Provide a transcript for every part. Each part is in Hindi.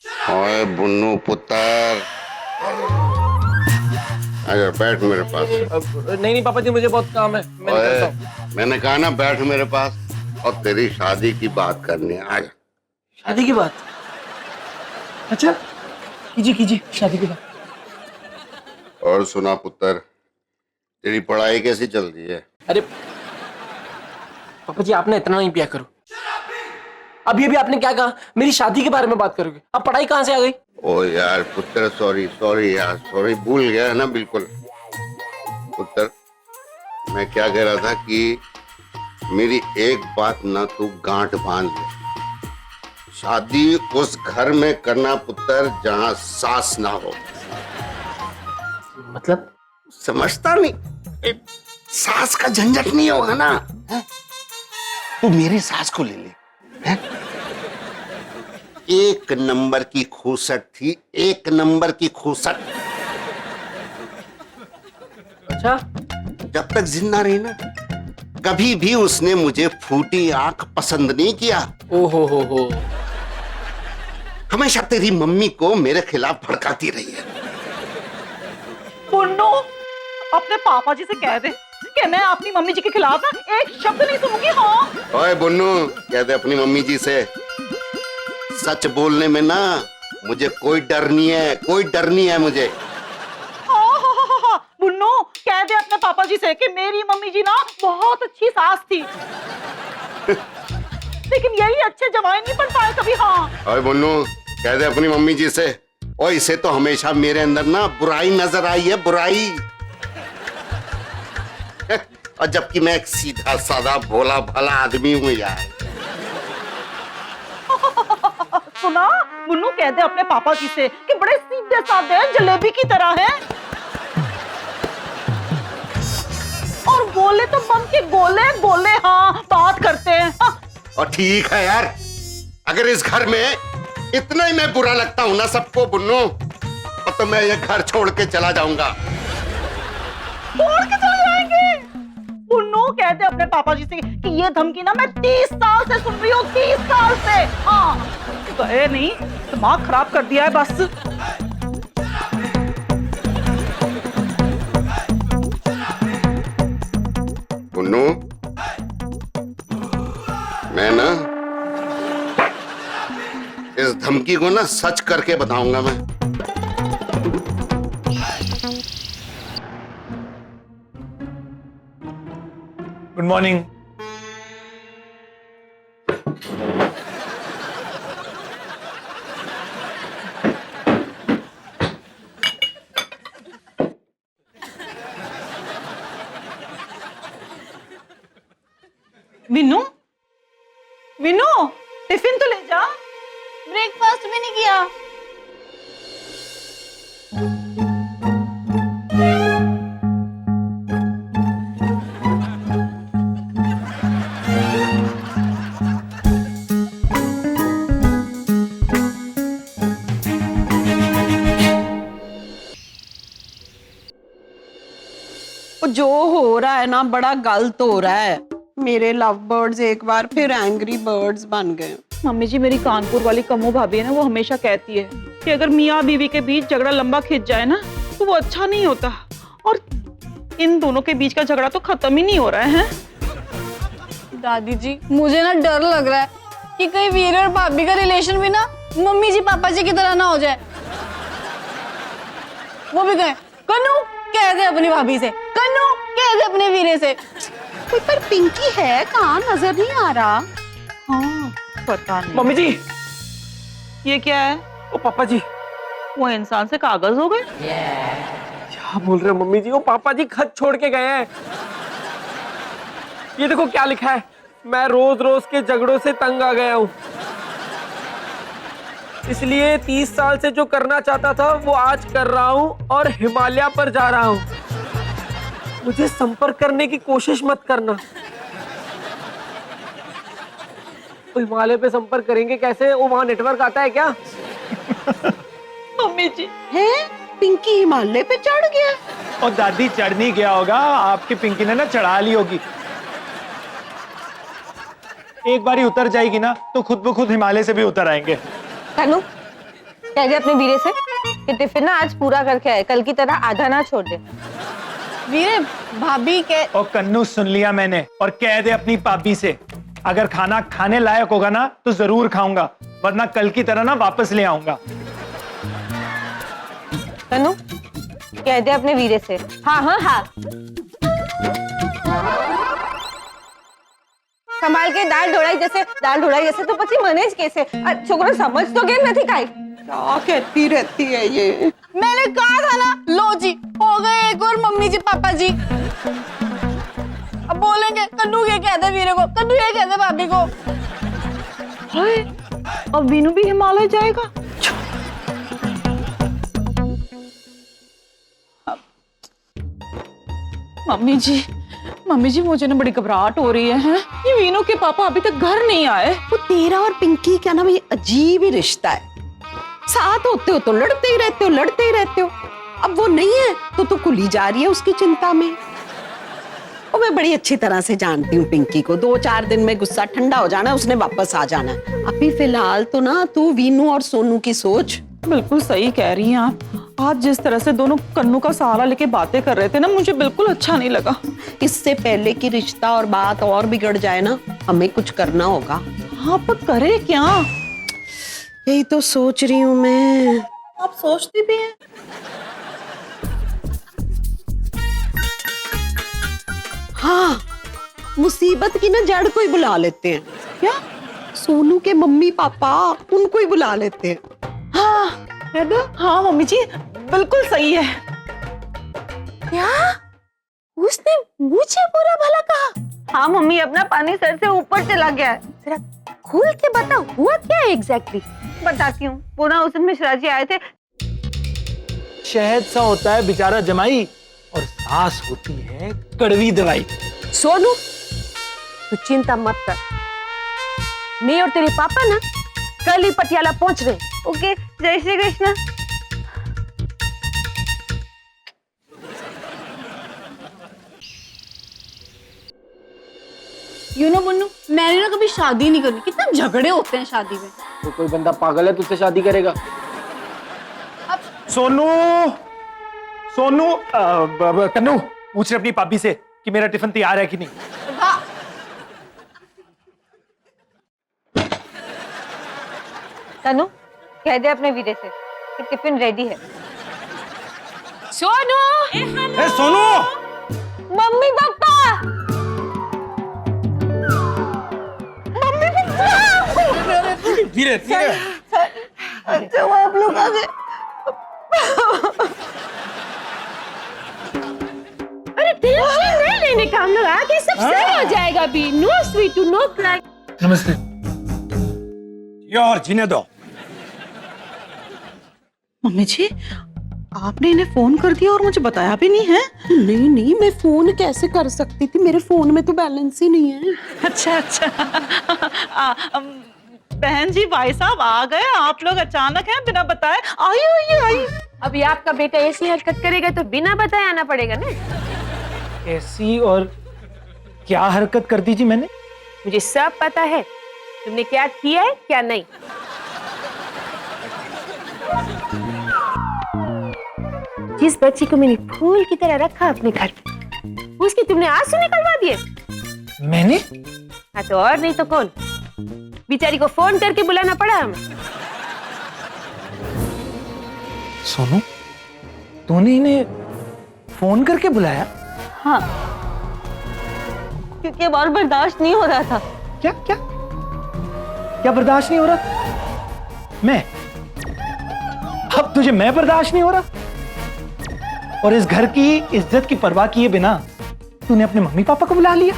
ओए बुन्नू पुत्र, आजा बैठ मेरे पास। नहीं नहीं पापा जी, मुझे बहुत काम है, मैं निकलता ओए, हूँ। मैंने कहा ना बैठ मेरे पास, और तेरी शादी की बात करनी है। आजा। शादी की बात? अच्छा, कीजिए कीजिए शादी की बात। और सुना पुत्र, तेरी पढ़ाई कैसी चल रही है? अरे पापा जी, आपने इतना नहीं पिया करो। अभी अभी आपने क्या कहा, मेरी शादी के बारे में बात करोगे? अब पढ़ाई कहाँ से आ गई? ओ यार पुत्र, सॉरी सॉरी यार, सॉरी, भूल गया है ना बिल्कुल। पुत्र, मैं क्या कह रहा था कि मेरी एक बात ना तू गांठ बांध ले। शादी उस घर में करना पुत्र जहां सास ना हो। मतलब? समझता नहीं? सास का झंझट नहीं होगा ना, है? तू मेरी सास को ले ले, है? एक नंबर की खूसट थी, एक नंबर की खूसट। अच्छा, जब तक जिंदा रही ना, कभी भी उसने मुझे फूटी आंख पसंद नहीं किया। ओ हो। हमेशा तेरी मम्मी को मेरे खिलाफ भड़काती रही है। पुन्नू, अपने पापा जी से कह दे कि मैं अपनी मम्मी जी के खिलाफ ना एक शब्द नहीं सुनूंगी। हाँ ओए बुन्नू, कह दे अपनी मम्मी जी से, सच बोलने में ना मुझे कोई डर नहीं है, कोई डर नहीं है मुझे। हाँ। पुन्नू, कह दे अपने पापा जी से कि मेरी मम्मी जी ना बहुत अच्छी सास थी, लेकिन यही अच्छे जवाई नहीं बन पाए कभी। हाँ ओए बुन्नू, कह दे अपनी मम्मी जी से, और इसे तो हमेशा मेरे अंदर ना बुराई नजर आई है, बुराई। और जबकि मैं एक सीधा साधा भोला भला आदमी हूँ यार। सुना, पुन्नू कह दे अपने पापा जी से कि बड़े सीधे साधे जलेबी की तरह है, और बोले तो बम के गोले गोले हाँ बात करते हैं। हाँ। और ठीक है यार, अगर इस घर में इतना ही मैं बुरा लगता हूं ना सबको बुन्नू, तो मैं ये घर छोड़ के चला जाऊंगा। छोड़ के चले जाएंगे? पुन्नू कह दे अपने पापा जी से कि ये धमकी ना मैं 30 साल से सुन रही हूँ, 30 साल से। हाँ, गए नहीं, दिमाग खराब कर दिया है बस। बुन्नू, मैं ना इस धमकी को ना सच करके बताऊंगा मैं। Good morning. Vinu, Vinu, tiffin तो ले जा। ब्रेकफास्ट भी नहीं किया। जो हो रहा है ना, बड़ा गलत हो रहा है। मेरे लव बर्ड्स एक बार फिर एंग्री बर्ड्स बन गए। मम्मी जी, मेरी कानपुर वाली कमो भाभी है ना, वो हमेशा कहती है कि अगर मियाँ बीवी के बीच झगड़ा लंबा खिंच जाए ना तो वो अच्छा नहीं होता, और इन दोनों के बीच का झगड़ा तो खत्म ही नहीं हो रहा है। दादी जी, मुझे ना डर लग रहा है कि कहीं वीर और भाभी का रिलेशन भी ना मम्मी जी पापा जी की तरह ना हो जाए। वो भी कहे कन्नू कह दे अपनी भाभी से, कन्नू कह दे अपने वीरे से। कोई पर पिंकी है कहाँ, नजर नहीं आ रहा। हाँ, पता नहीं। मम्मी जी। ये क्या है? ओ पापा जी। वो इंसान से कागज हो गए? क्या बोल रहे हो मम्मी जी? वो पापा जी खत छोड़ के गए हैं। ये देखो क्या लिखा है, मैं रोज रोज के झगड़ों से तंग आ गया हूँ, इसलिए 30 साल से जो करना चाहता था वो आज कर रहा हूँ और हिमालय पर जा रहा हूँ। मुझे संपर्क करने की कोशिश मत करना। तो हिमालय पे संपर्क करेंगे कैसे? वो वहां नेटवर्क आता है क्या? मम्मी जी, है पिंकी हिमालय पे चढ़ गया। और दादी चढ़ नहीं गया होगा, आपकी पिंकी ने ना चढ़ा ली होगी। एक बारी उतर जाएगी ना तो खुद ब खुद हिमालय से भी उतर आएंगे। कन्नू, कह दे अपने वीरे से कि टिफिन ना आज पूरा करके आए, कल की तरह आधा ना छोड़ दे। वीरे भाभी के और कन्नू सुन लिया मैंने, और कह दे अपनी पापी से अगर खाना खाने लायक होगा ना तो जरूर खाऊंगा, वरना कल की तरह ना वापस ले आऊंगा। तनु कह दे अपने वीरे से। हाँ हाँ हाँ, संभाल के दाल ढोड़ाई जैसे तो પછી મને જ કહેશે આ છોકરો સમજ તો કેમ નથી કાઈ। क्या कहती रहती है ये। मैंने कहा था ना, लो जी हो गए एक और मम्मी जी पापा जी। अब बोलेंगे कन्नू ये कहते वीरे को, कन्नू ये कहते भाभी को। हाय, अब वीनू भी हिमालय जाएगा। मम्मी जी मुझे ना बड़ी घबराहट हो रही है। ये वीनू के पापा अभी तक घर नहीं आए। वो तेरा और पिंकी का ना भाई अजीब ही रिश्ता है, साथ होते हो तो लड़ते ही रहते हो। अब वो नहीं है तो तू कुली जा रही है उसकी चिंता में। और मैं बड़ी अच्छी तरह से जानती हूँ पिंकी को, 2-4 दिन में गुस्सा ठंडा हो जाना, उसने वापस आ जाना। अभी फिलहाल तो ना तू वीनू और सोनू की सोच। बिल्कुल सही कह रही हैं आप। आज जिस तरह से दोनों कन्नू का सहारा लेके बातें कर रहे थे ना, मुझे बिल्कुल अच्छा नहीं लगा। इससे पहले कि रिश्ता और बात और बिगड़ जाए ना, हमें कुछ करना होगा। हाँ पर करे क्या? यही तो सोच रही हूँ मैं। आप सोचती भी हैं? हाँ, मुसीबत की ना जड़ को ही बुला लेते हैं। क्या? सोनू के मम्मी पापा, उनको ही बुला लेते हैं। हाँ है ना? हाँ मम्मी जी बिल्कुल सही है। क्या उसने मुझे बुरा भला कहा? हाँ मम्मी, अपना पानी सर से ऊपर चला गया है। जरा खुल के बता हुआ क्या है एग्जैक्टली। बताती हूँ। पूरा उस दिन मिश्रा जी आए थे। शहद सा होता है बेचारा जमाई, और सास होती है कड़वी दवाई। सोनू तू चिंता मत कर, मैं और तेरे पापा ना कल ही पटियाला पहुंच रहे। ओके, जय श्री कृष्ण। यू नो मुन्नू, मैंने ना कभी शादी नहीं करी। कितने झगड़े होते हैं शादी में। तो कोई बंदा पागल है तुझसे शादी करेगा? सोनू कन्नू पूछ रहे अपनी पापी से कि मेरा टिफिन तैयार है कि नहीं। तनु कह दे अपने वीरे से कि टिफिन रेडी है। सोनू सोनू मम्मी पापा धीरे धीरे। अच्छा वो आप लोग आ गए। अरे टेंशन नहीं लेने का, हम लोग आगे सब सही हो जाएगा। भी no sweet to no cry. नमस्ते। और जीने दो। मम्मी जी आपने इन्हें फोन कर दिया और मुझे बताया भी नहीं है? नहीं, मैं फोन कैसे कर सकती थी, मेरे फोन में तो बैलेंस ही नहीं है। अच्छा। बहन जी भाई साहब आ गए, आप लोग अचानक हैं बिना बताए। आइए। अभी आपका बेटा ऐसी हरकत करेगा तो बिना बताए आना पड़ेगा ना। ऐसी और क्या हरकत कर दी जी मैंने? मुझे सब पता है तुमने क्या किया है क्या नहीं। जिस बच्ची को मैंने फूल की तरह रखा अपने घर पे, उसकी तुमने आंसू निकलवा दिए। मैंने? हाँ तो और नहीं तो कौन? बेचारी को फोन करके बुलाना पड़ा हमें। सोनू तूने इन्हें फोन करके बुलाया? हाँ, क्योंकि अब और बर्दाश्त नहीं हो रहा था। क्या बर्दाश्त नहीं हो रहा? मैं? अब तुझे मैं बर्दाश्त नहीं हो रहा? और इस घर की इज्जत की परवाह किए बिना तूने अपने मम्मी पापा को बुला लिया?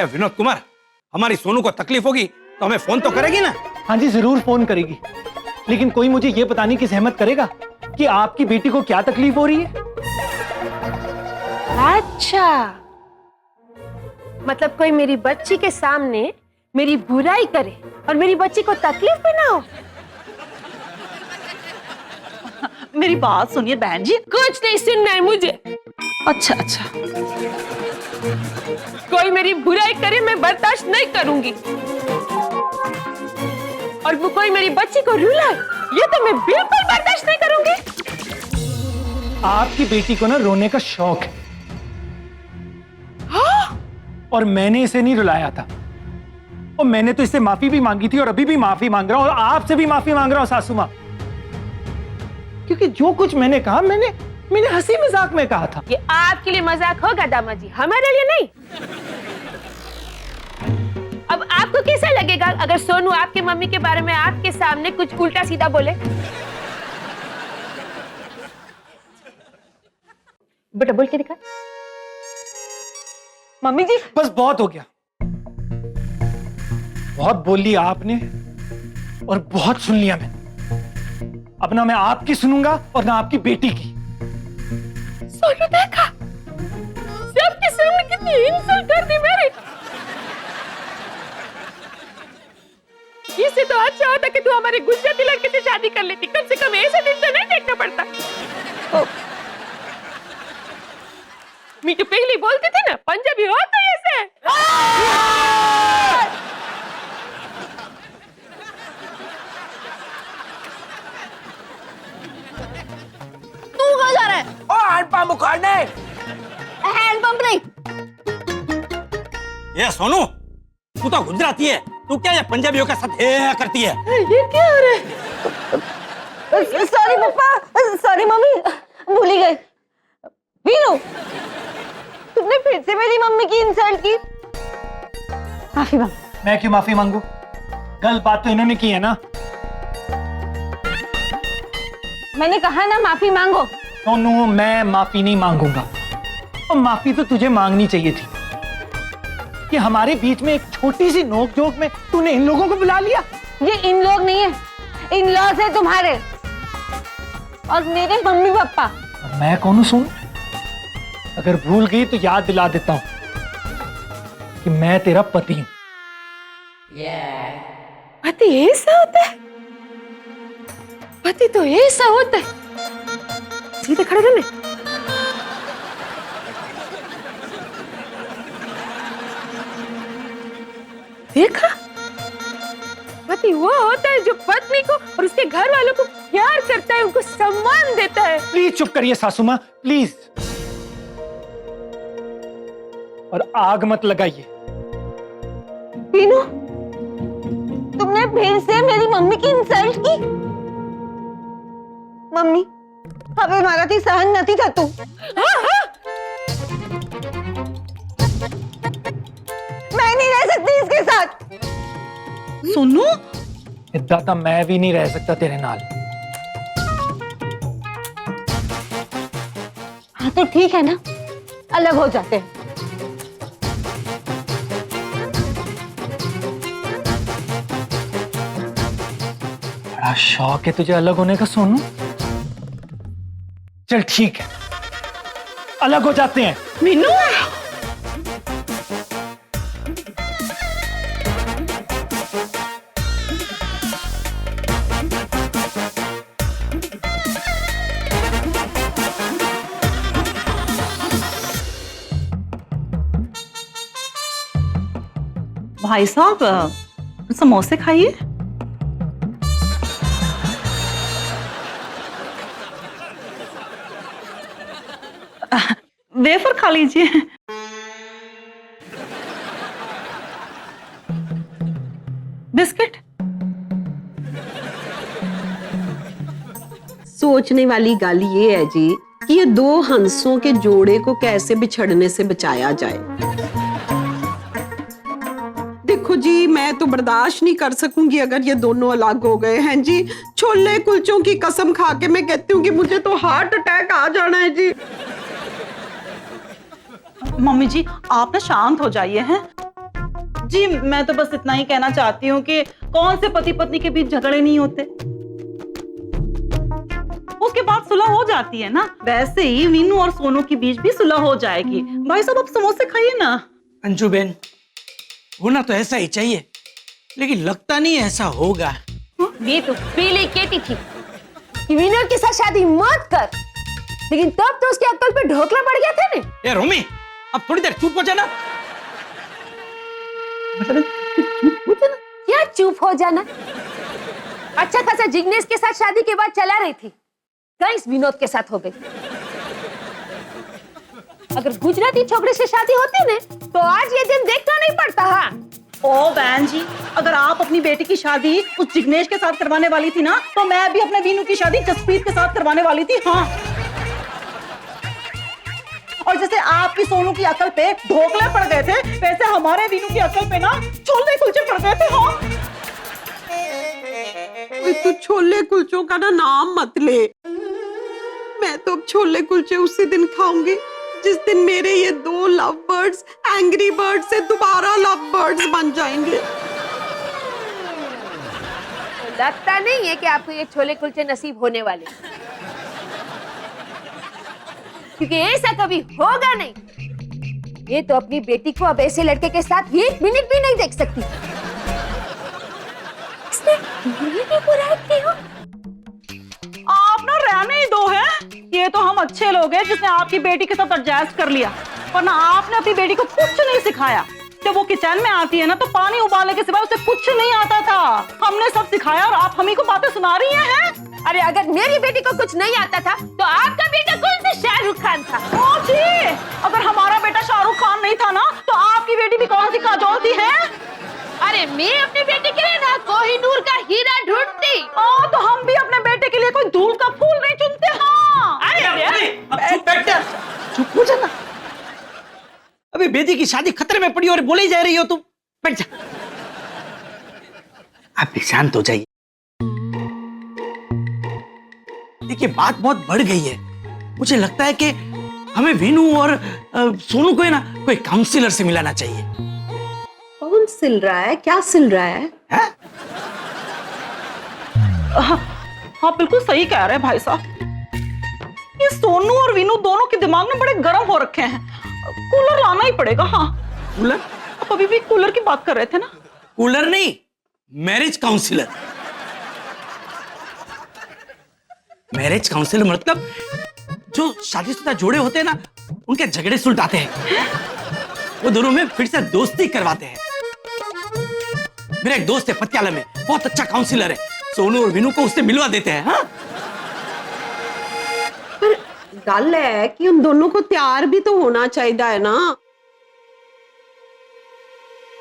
विनोद कुमार, हमारी सोनू को तकलीफ होगी तो हमें फोन तो करेगी ना? हाँ जी जरूर फोन करेगी, लेकिन कोई मुझे ये बताने की सहमत करेगा कि आपकी बेटी को क्या तकलीफ हो रही है? अच्छा, मतलब कोई मेरी बच्ची के सामने मेरी बुराई करे और मेरी बच्ची को तकलीफ भी ना हो। मेरी बात सुनिए बहन जी। कुछ नहीं सुनना है मुझे। अच्छा। कोई मेरी बुराई करे मैं बर्दाश्त नहीं करूंगी। और वो कोई मेरी बच्ची को रुलाए, ये तो मैं बिल्कुल बर्दाश्त नहीं करूंगी। आपकी बेटी को ना रोने का शौक है। और मैंने इसे नहीं रुलाया था, और मैंने तो इससे माफी भी मांगी थी और अभी भी माफी मांग रहा हूं, और आपसे भी माफी मांग रहा हूं सासू मां, क्योंकि जो कुछ मैंने कहा मैंने हंसी मजाक में कहा था। ये आपके लिए मजाक होगा दामाद जी, हमारे लिए नहीं। अब आपको कैसा लगेगा अगर सोनू आपके मम्मी के बारे में आपके सामने कुछ उल्टा सीधा बोले? बेटा बोल के दिखा। मम्मी जी बस बहुत हो गया, बहुत बोल लिया आपने और बहुत सुन लिया मैंने। अब ना मैं आपकी सुनूंगा और ना आपकी बेटी की। सोनू देखा, सबके सामने कितनी इंसल्ट कर दी मेरी। इससे तो अच्छा होता कि तू हमारे गुजराती लड़के से शादी कर लेती, कम से कम ऐसे दिन तो नहीं देखना पड़ता। मैं तो पहले बोलती थी ना, पंजाबी हो तो ऐसे। तू कहाँ जा रहा है? हैंडपंप उखाड़ने। हैंडपंप नहीं। ये सोनू, तू तो गुजराती है, तू क्या ये पंजाबियों के साथ ये करती है? ये क्या हो रहा है? सॉरी पापा, सॉरी मम्मी, भूल ही गए। वीनू, तुमने फिर से मेरी मम्मी की इंसल्ट की। माफी मांग। मैं क्यों माफी मांगू? गलत बात तो इन्होंने की है ना। मैंने कहा ना माफी मांगो। सोनू, मैं माफी नहीं मांगूंगा, और माफी तो तुझे मांगनी चाहिए थी कि हमारे बीच में एक छोटी सी नोकझोंक में तूने इन लोगों को बुला लिया। ये इन लोग नहीं है, इन लॉज है तुम्हारे और मेरे मम्मी पापा। और मैं कौन हूं सोनू? अगर भूल गई तो याद दिला देता हूं कि मैं तेरा पति हूं। पति ऐसा होता है? पति तो ऐसा होता है। सीधे खड़े रहने। देखा, पति वो होता है जो पत्नी को और उसके घर वालों को प्यार करता है, उनको सम्मान देता है। प्लीज चुप करिए सासू मां, प्लीज। और आग मत लगाइए। पीनू, तुमने फिर से मेरी मम्मी की इंसल्ट की। मम्मी, હવે મારાથી સહન નથી થતું। मैं नहीं रह सकती इसके साथ। सोनू, इतना तो मैं भी नहीं रह सकता तेरे नाल। हाँ तो ठीक है ना, अलग हो जाते हैं। बड़ा शौक है तुझे अलग होने का सोनू। चल ठीक है, अलग हो जाते हैं। मीनू, भाई साहब समोसे खाइए। वेफर खा लीजिए। बिस्किट। सोचने वाली गल ये है जी कि ये दो हंसों के जोड़े को कैसे बिछड़ने से बचाया जाए। देखो जी, मैं तो बर्दाश्त नहीं कर सकूंगी अगर ये दोनों अलग हो गए हैं जी। छोले कुलचों की कसम खा के मैं कहती हूँ कि मुझे तो हार्ट अटैक आ जाना है जी। मम्मी जी, आप ना शांत हो जाइए हैं जी। मैं तो बस इतना ही कहना चाहती हूँ कि कौन से पति पत्नी के बीच झगड़े नहीं होते, उसके बाद सुलह हो जाती है ना। वैसे ही मीनू और सोनू के बीच भी सुलह हो जाएगी। भाई साहब, आप समोसे खाइए ना। अंजू बेन, होना तो ऐसा ही चाहिए, लेकिन लगता नहीं ऐसा होगा। ये तो पहले कहती थी कि विनर के साथ शादी मत कर, लेकिन तब तो उसके अक्ल पे ढोकला पड़ गया था ना। ये रोमी, अब थोड़ी देर चुप हो जाना। क्या चुप हो जाना? अच्छा खासा जिग्नेश के साथ शादी के बाद चला रही थी, कहीं इस विनोद के साथ हो गई। अगर गुजराती छोकरे से शादी होती ने तो आज ये दिन देखना नहीं पड़ता। हाँ ओ बहन जी, अगर आप अपनी बेटी की शादी उस जिग्नेश के साथ करवाने वाली थी ना, तो मैं भी अपने वीनू की शादी जसप्रीत के साथ करवाने वाली थी। हाँ, और जैसे आपकी सोनू की अकल पे ढोकले पड़ गए थे, वैसे हमारे वीनू की अकल पे ना छोले कुलचे पड़ गए थे। हाँ, तू छोले कुलचों का ना नाम मत ले। मैं तो अब छोले कुलचे उसी दिन खाऊंगी जिस दिन मेरे ये 2 लव बर्ड्स एंग्री बर्ड से दोबारा लव बर्ड्स बन जाएंगे। लगता नहीं है कि आपको ये छोले कुलचे नसीब होने वाले, क्योंकि ऐसा कभी होगा नहीं। ये तो अपनी बेटी को अब ऐसे लड़के के साथ 1 मिनट भी नहीं देख सकती। आप ना रहने ही दो है। ये तो हम अच्छे लोग हैं जिसने आपकी बेटी के साथ एडजस्ट कर लिया, वरना आपने अपनी बेटी को कुछ नहीं सिखाया। जब वो किचन में आती है ना, तो पानी उबालने के सिवा उसे कुछ नहीं आता था। हमने सब सिखाया और आप हमी को बातें सुना रही हैं। अरे अगर मेरी बेटी को कुछ नहीं आता था तो आपका बेटा कौन सा शाहरुख खान था? ओ जी, अगर हमारा बेटा शाहरुख खान नहीं था ना, तो आपकी बेटी भी कौन सी काजोल थी है? अरे मैं अपने बेटे के लिए ना कोहिनूर का हीरा ढूंढती। तो हम भी अपने बेटे के लिए कोई धूल का फूल नहीं चुनते। हाँ, चुप बैठ जा, चुप हो जाना। अबे बेटी की शादी खतरे में पड़ी और बोले जा रही हो तुम। बैठ जा, आप भी शांत हो जाइए। देखिए बात बहुत बढ़ गई है। मुझे लगता है कि हमें वीनू और सोनू को है ना कोई काउंसलर से मिलाना चाहिए। कौन सिल रहा है? क्या सिल रहा है? हाँ, बिल्कुल सही कह रहे हैं भाई साहब। ये सोनू और वीनू दोनों के दिमाग में बड़े गर्म हो रखे हैं। कूलर लाना ही पड़ेगा। हाँ, कूलर? आप अभी भी कूलर की बात कर रहे थे ना? कूलर नहीं, मैरिज काउंसलर। मैरिज काउंसलर मतलब जो शादीशुदा जोड़े होते हैं ना, उनके झगड़े सुलझाते हैं, वो दोनों में फिर से दोस्ती करवाते हैं। मेरा एक दोस्त है पटियाला में, बहुत अच्छा काउंसलर है। सोनू और विनू को उससे मिलवा देते हैं। हाँ? पर गल है कि उन दोनों को तैयार भी तो होना चाहिए है ना।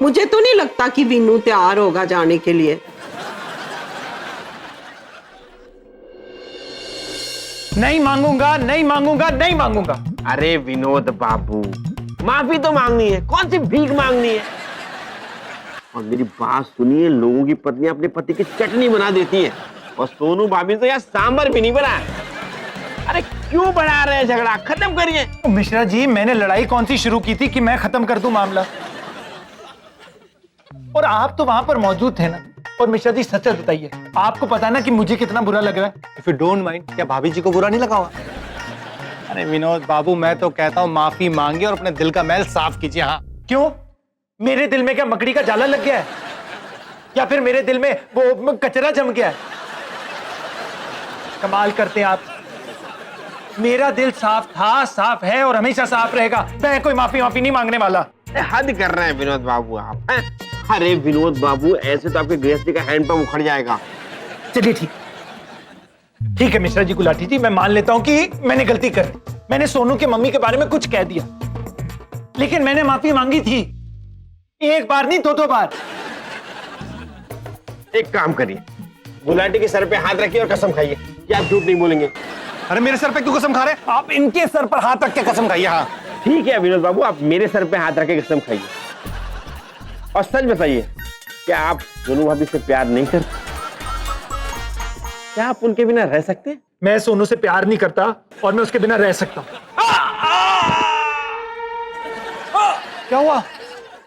मुझे तो नहीं लगता कि विनू तैयार होगा जाने के लिए। नहीं मांगूंगा, नहीं मांगूंगा, नहीं मांगूंगा। अरे विनोद बाबू, माफी तो मांगनी है, कौन सी भीख मांगनी है। और मेरी बात सुनिए, लोगों की पत्नियां अपने पति की चटनी बना देती हैं, और सोनू भाभी तो यार सांबर भी नहीं बना। अरे क्यों बढ़ा रहे हैं झगड़ा? खत्म करिए। मिश्रा जी, मैंने लड़ाई कौन सी शुरू की थी कि मैं खत्म कर दूं मामला? और आप तो वहां पर मौजूद थे ना। और मिश्रा जी सच बताइए, आपको पता ना कि मुझे कितना बुरा लग रहा है? इफ यू डोंट माइंड, क्या भाभी जी को बुरा नहीं लगा हुआ? अरे विनोद बाबू, मैं तो कहता हूँ माफी मांगिए और अपने दिल का मैल साफ कीजिए। हाँ, क्यों? मेरे दिल में क्या मकड़ी का जाला लग गया है? या फिर मेरे दिल में वो कचरा जम गया है? कमाल करते हैं आप। मेरा दिल साफ था, साफ है और हमेशा साफ रहेगा। मैं कोई माफी नहीं मांगने वाला। हद कर रहे हैं विनोद बाबू आप। अरे विनोद बाबू, ऐसे तो आपके गृहस्थी का हैंडपंप उखड़ जाएगा। चलिए ठीक है मिश्रा जी गुलाटी जी, मैं मान लेता हूं कि मैंने गलती कर दी। मैंने सोनू के मम्मी के बारे में कुछ कह दिया, लेकिन मैंने माफी मांगी थी। एक बार नहीं, 2 बार। एक काम करिए, गुलाटी के सर पे हाथ रखिए और कसम खाइए कि आप झूठ नहीं बोलेंगे। अरे मेरे सर पे क्यों कसम खा रहे हैं? आप इनके सर पर हाथ रख के कसम खाइए। हाँ ठीक है विनोद बाबू, आप मेरे सर पे हाथ रख के कसम खाइए और सच बताइए, क्या आप सोनू भाभी से प्यार नहीं करते? क्या आप उनके बिना रह सकते हैं? मैं सोनू से प्यार नहीं करता और मैं उसके बिना रह सकता हूं। क्या हुआ?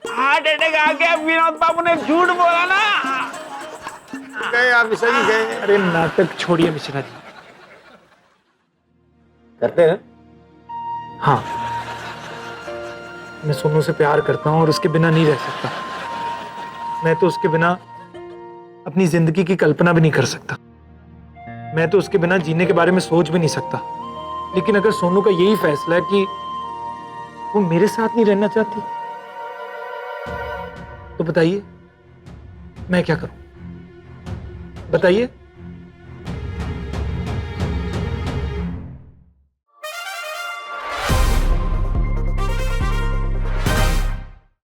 हार्ट अटैक आ गया। विनोद बाबू ने झूठ बोला ना। गए आप मिश्रा जी, गए। अरे नाटक छोड़िए मिश्रा जी। करते हैं? हाँ, मैं सोनू से प्यार करता हूं और उसके बिना नहीं रह सकता। मैं तो उसके बिना अपनी जिंदगी की कल्पना भी नहीं कर सकता। मैं तो उसके बिना जीने के बारे में सोच भी नहीं सकता। लेकिन अगर सोनू का यही फैसला है कि वो मेरे साथ नहीं रहना चाहती, तो बताइए मैं क्या करूं? बताइए।